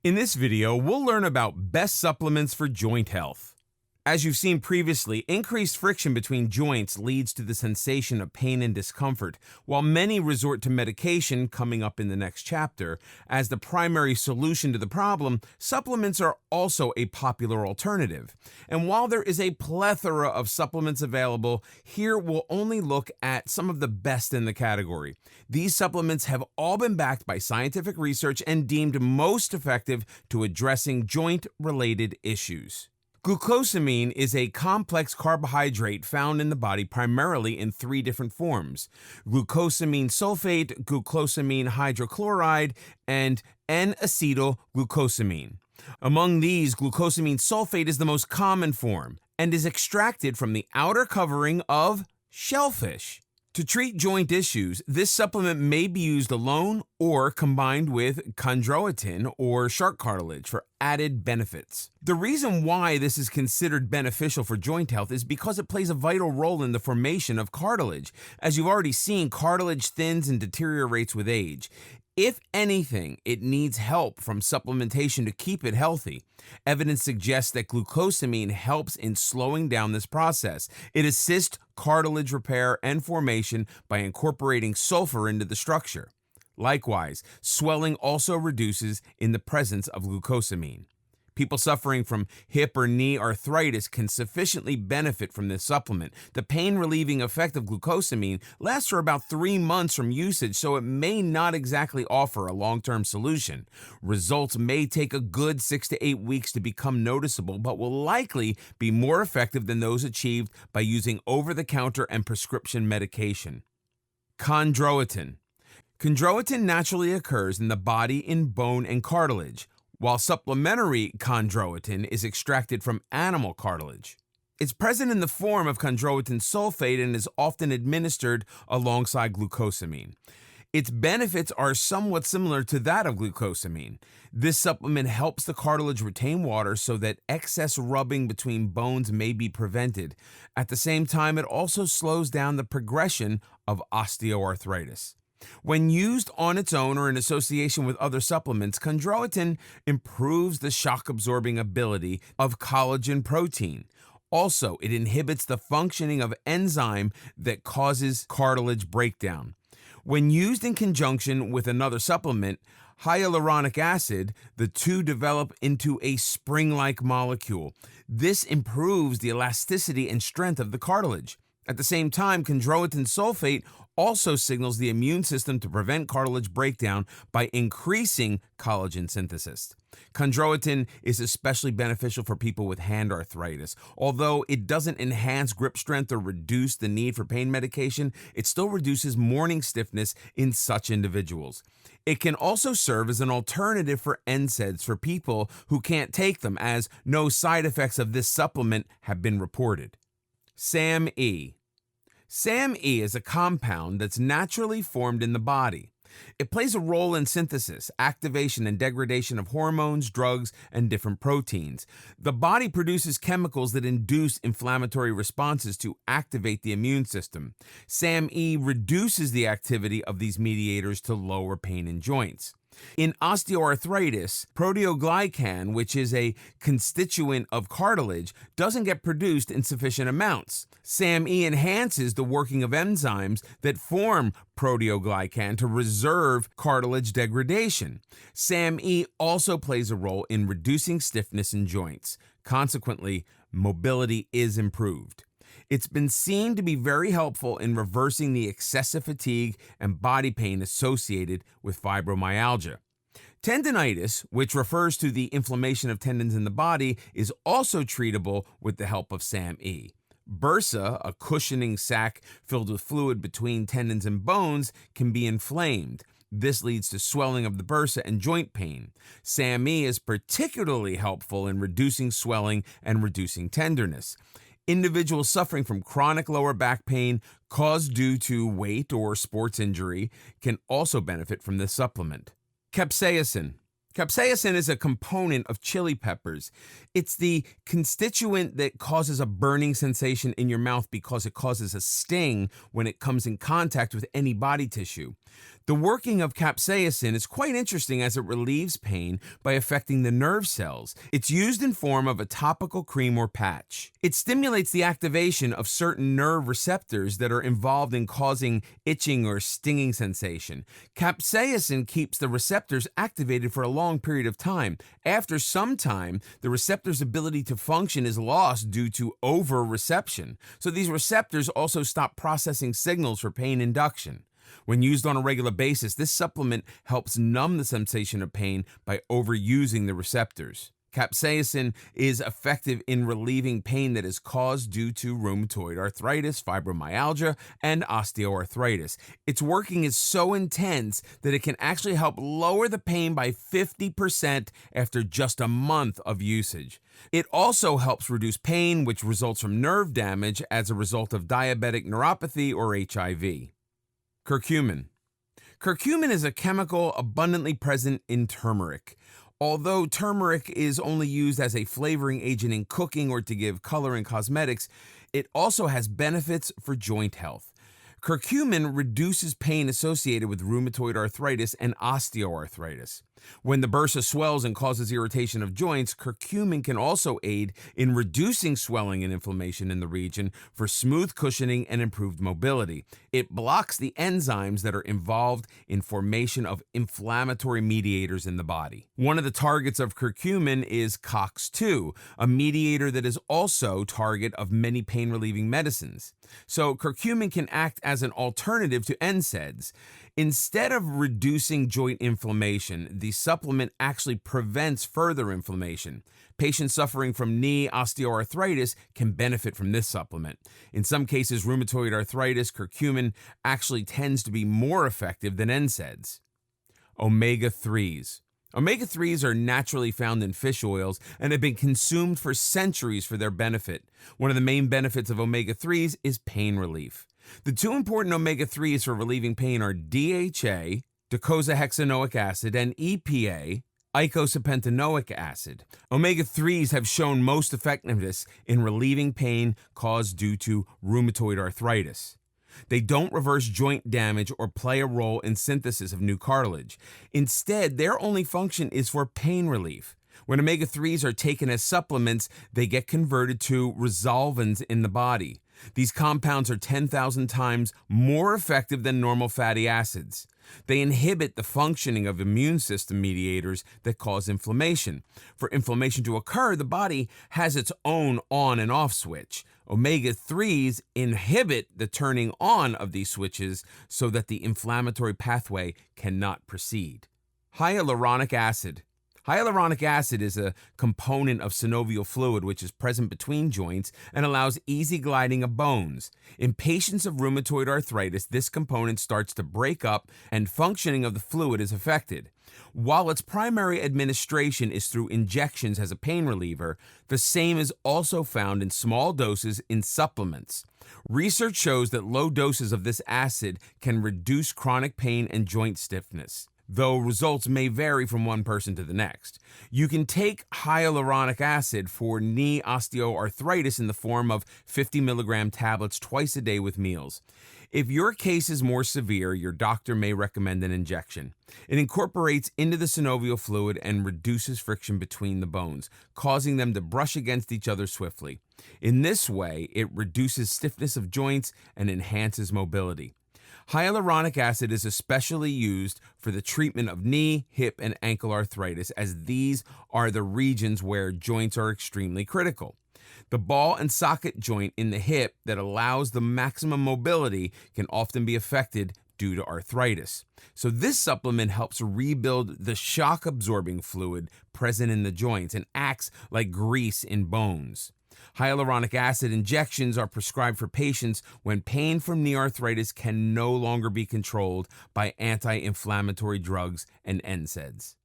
In this video, we'll learn about best supplements for joint health. As you've seen previously, increased friction between joints leads to the sensation of pain and discomfort, while many resort to medication, coming up in the next chapter. As the primary solution to the problem, supplements are also a popular alternative. And while there is a plethora of supplements available, here we'll only look at some of the best in the category. These supplements have all been backed by scientific research and deemed most effective to addressing joint-related issues. Glucosamine is a complex carbohydrate found in the body primarily in three different forms: glucosamine sulfate, glucosamine hydrochloride, and N-acetyl-glucosamine. Among these, glucosamine sulfate is the most common form and is extracted from the outer covering of shellfish. To treat joint issues, this supplement may be used alone or combined with chondroitin or shark cartilage for added benefits. The reason why this is considered beneficial for joint health is because it plays a vital role in the formation of cartilage. As you've already seen, cartilage thins and deteriorates with age. If anything, it needs help from supplementation to keep it healthy. Evidence suggests that glucosamine helps in slowing down this process. It assists cartilage repair and formation by incorporating sulfur into the structure. Likewise, swelling also reduces in the presence of glucosamine. People suffering from hip or knee arthritis can sufficiently benefit from this supplement. The pain-relieving effect of glucosamine lasts for about 3 months from usage, so it may not exactly offer a long-term solution. Results may take a good 6 to 8 weeks to become noticeable, but will likely be more effective than those achieved by using over-the-counter and prescription medication. Chondroitin. Chondroitin naturally occurs in the body in bone and cartilage, while supplementary chondroitin is extracted from animal cartilage. It's present in the form of chondroitin sulfate and is often administered alongside glucosamine. Its benefits are somewhat similar to that of glucosamine. This supplement helps the cartilage retain water so that excess rubbing between bones may be prevented. At the same time, it also slows down the progression of osteoarthritis. When used on its own or in association with other supplements, chondroitin improves the shock-absorbing ability of collagen protein. Also, it inhibits the functioning of enzyme that causes cartilage breakdown. When used in conjunction with another supplement, hyaluronic acid, the two develop into a spring-like molecule. This improves the elasticity and strength of the cartilage. At the same time, chondroitin sulfate also signals the immune system to prevent cartilage breakdown by increasing collagen synthesis. Chondroitin is especially beneficial for people with hand arthritis. Although it doesn't enhance grip strength or reduce the need for pain medication, it still reduces morning stiffness in such individuals. It can also serve as an alternative for NSAIDs for people who can't take them, as no side effects of this supplement have been reported. SAMe. SAMe is a compound that's naturally formed in the body. It plays a role in synthesis, activation, and degradation of hormones, drugs, and different proteins. The body produces chemicals that induce inflammatory responses to activate the immune system. SAMe reduces the activity of these mediators to lower pain in joints. In osteoarthritis, proteoglycan, which is a constituent of cartilage, doesn't get produced in sufficient amounts. SAMe enhances the working of enzymes that form proteoglycan to reserve cartilage degradation. SAMe also plays a role in reducing stiffness in joints. Consequently, mobility is improved. It's been seen to be very helpful in reversing the excessive fatigue and body pain associated with fibromyalgia. Tendinitis, which refers to the inflammation of tendons in the body, is also treatable with the help of SAMe. Bursa, a cushioning sac filled with fluid between tendons and bones, can be inflamed. This leads to swelling of the bursa and joint pain. SAMe is particularly helpful in reducing swelling and reducing tenderness. Individuals suffering from chronic lower back pain caused due to weight or sports injury can also benefit from this supplement. Capsaicin. Capsaicin is a component of chili peppers. It's the constituent that causes a burning sensation in your mouth because it causes a sting when it comes in contact with any body tissue. The working of capsaicin is quite interesting as it relieves pain by affecting the nerve cells. It's used in form of a topical cream or patch. It stimulates the activation of certain nerve receptors that are involved in causing itching or stinging sensation. Capsaicin keeps the receptors activated for a long period of time. After some time, the receptor's ability to function is lost due to over-reception. So these receptors also stop processing signals for pain induction. When used on a regular basis, this supplement helps numb the sensation of pain by overusing the receptors. Capsaicin is effective in relieving pain that is caused due to rheumatoid arthritis, fibromyalgia, and osteoarthritis. Its working is so intense that it can actually help lower the pain by 50% after just a month of usage. It also helps reduce pain, which results from nerve damage as a result of diabetic neuropathy or HIV. Curcumin. Curcumin is a chemical abundantly present in turmeric. Although turmeric is only used as a flavoring agent in cooking or to give color in cosmetics, it also has benefits for joint health. Curcumin reduces pain associated with rheumatoid arthritis and osteoarthritis. When the bursa swells and causes irritation of joints, curcumin can also aid in reducing swelling and inflammation in the region for smooth cushioning and improved mobility. It blocks the enzymes that are involved in formation of inflammatory mediators in the body. One of the targets of curcumin is COX-2, a mediator that is also target of many pain-relieving medicines. So curcumin can act as an alternative to NSAIDs. Instead of reducing joint inflammation, the supplement actually prevents further inflammation. Patients suffering from knee osteoarthritis can benefit from this supplement. In some cases, rheumatoid arthritis, curcumin actually tends to be more effective than NSAIDs. Omega-3s. Omega-3s are naturally found in fish oils and have been consumed for centuries for their benefit. One of the main benefits of omega-3s is pain relief. The two important omega-3s for relieving pain are DHA, docosahexaenoic acid, and EPA, eicosapentaenoic acid. Omega-3s have shown most effectiveness in relieving pain caused due to rheumatoid arthritis. They don't reverse joint damage or play a role in synthesis of new cartilage. Instead, their only function is for pain relief. When omega-3s are taken as supplements, they get converted to resolvins in the body. These compounds are 10,000 times more effective than normal fatty acids. They inhibit the functioning of immune system mediators that cause inflammation. For inflammation to occur, the body has its own on and off switch. Omega-3s inhibit the turning on of these switches so that the inflammatory pathway cannot proceed. Hyaluronic acid. Hyaluronic acid is a component of synovial fluid which is present between joints and allows easy gliding of bones. In patients of rheumatoid arthritis, this component starts to break up and functioning of the fluid is affected. While its primary administration is through injections as a pain reliever, the same is also found in small doses in supplements. Research shows that low doses of this acid can reduce chronic pain and joint stiffness, though results may vary from one person to the next. You can take hyaluronic acid for knee osteoarthritis in the form of 50 milligram tablets twice a day with meals. If your case is more severe, your doctor may recommend an injection. It incorporates into the synovial fluid and reduces friction between the bones, causing them to brush against each other swiftly. In this way, it reduces stiffness of joints and enhances mobility. Hyaluronic acid is especially used for the treatment of knee, hip, and ankle arthritis, as these are the regions where joints are extremely critical. The ball and socket joint in the hip that allows the maximum mobility can often be affected due to arthritis. So this supplement helps rebuild the shock-absorbing fluid present in the joints and acts like grease in bones. Hyaluronic acid injections are prescribed for patients when pain from knee arthritis can no longer be controlled by anti-inflammatory drugs and NSAIDs.